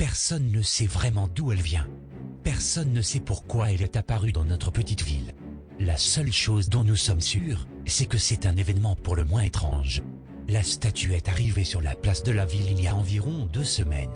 Personne ne sait vraiment d'où elle vient. Personne ne sait pourquoi elle est apparue dans notre petite ville. La seule chose dont nous sommes sûrs, c'est que c'est un événement pour le moins étrange. La statue est arrivée sur la place de la ville il y a environ 2 semaines.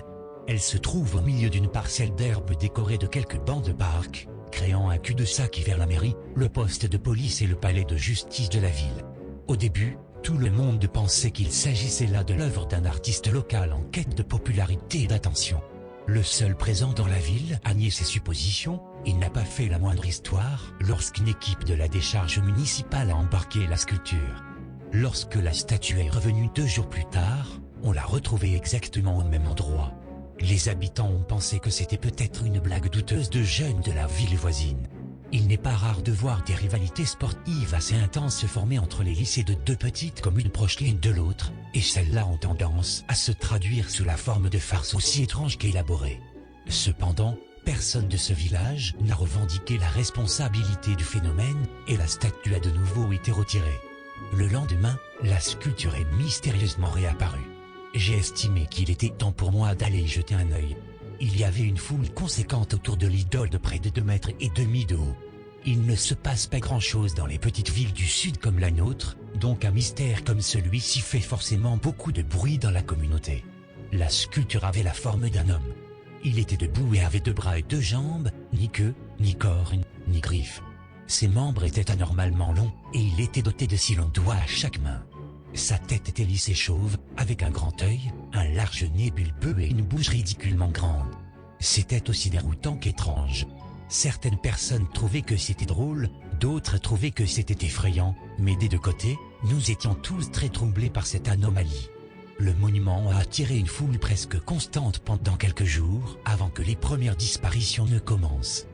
Elle se trouve au milieu d'une parcelle d'herbe décorée de quelques bancs de parc, créant un cul-de-sac vers la mairie, le poste de police et le palais de justice de la ville. Au début, tout le monde pensait qu'il s'agissait là de l'œuvre d'un artiste local en quête de popularité et d'attention. Le seul présent dans la ville a nié ces suppositions, il n'a pas fait la moindre histoire lorsqu'une équipe de la décharge municipale a embarqué la sculpture. Lorsque la statue est revenue 2 jours plus tard, on l'a retrouvée exactement au même endroit. Les habitants ont pensé que c'était peut-être une blague douteuse de jeunes de la ville voisine. Il n'est pas rare de voir des rivalités sportives assez intenses se former entre les lycées de 2 petites communes proches l'une de l'autre, et celles-là ont tendance à se traduire sous la forme de farces aussi étranges qu'élaborées. Cependant, personne de ce village n'a revendiqué la responsabilité du phénomène, et la statue a de nouveau été retirée. Le lendemain, la sculpture est mystérieusement réapparue. J'ai estimé qu'il était temps pour moi d'aller y jeter un œil. Il y avait une foule conséquente autour de l'idole de près de 2,5 mètres de haut. Il ne se passe pas grand-chose dans les petites villes du sud comme la nôtre, donc un mystère comme celui-ci fait forcément beaucoup de bruit dans la communauté. La sculpture avait la forme d'un homme. Il était debout et avait 2 bras et 2 jambes, ni queue, ni cornes, ni griffes. Ses membres étaient anormalement longs et il était doté de 6 longs doigts à chaque main. Sa tête était lisse et chauve, avec un grand œil, un large nez bulbeux et une bouche ridiculement grande. C'était aussi déroutant qu'étrange. Certaines personnes trouvaient que c'était drôle, d'autres trouvaient que c'était effrayant, mais des 2 côtés, nous étions tous très troublés par cette anomalie. Le monument a attiré une foule presque constante pendant quelques jours, avant que les premières disparitions ne commencent.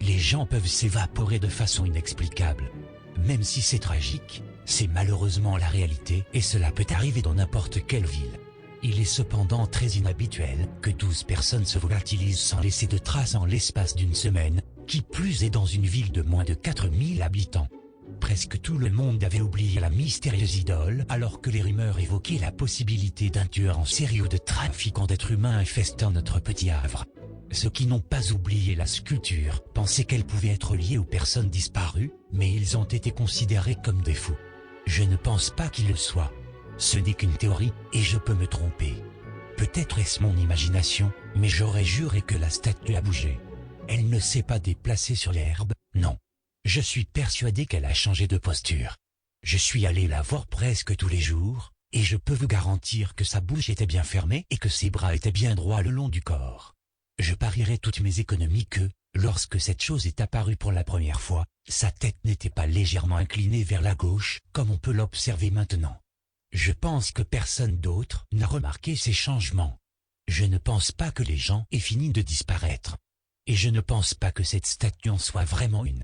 Les gens peuvent s'évaporer de façon inexplicable. Même si c'est tragique, c'est malheureusement la réalité et cela peut arriver dans n'importe quelle ville. Il est cependant très inhabituel que 12 personnes se volatilisent sans laisser de traces en l'espace d'une semaine, qui plus est dans une ville de moins de 4000 habitants. Presque tout le monde avait oublié la mystérieuse idole alors que les rumeurs évoquaient la possibilité d'un tueur en série ou de trafiquants d'êtres humains infestant notre petit havre. Ceux qui n'ont pas oublié la sculpture pensaient qu'elle pouvait être liée aux personnes disparues, mais ils ont été considérés comme des fous. Je ne pense pas qu'il le soit. Ce n'est qu'une théorie et je peux me tromper. Peut-être est-ce mon imagination, mais j'aurais juré que la statue a bougé. Elle ne s'est pas déplacée sur l'herbe, non. Je suis persuadé qu'elle a changé de posture. Je suis allé la voir presque tous les jours, et je peux vous garantir que sa bouche était bien fermée et que ses bras étaient bien droits le long du corps. Je parierais toutes mes économies que, lorsque cette chose est apparue pour la première fois, sa tête n'était pas légèrement inclinée vers la gauche, comme on peut l'observer maintenant. Je pense que personne d'autre n'a remarqué ces changements. Je ne pense pas que les gens aient fini de disparaître. Et je ne pense pas que cette statue en soit vraiment une.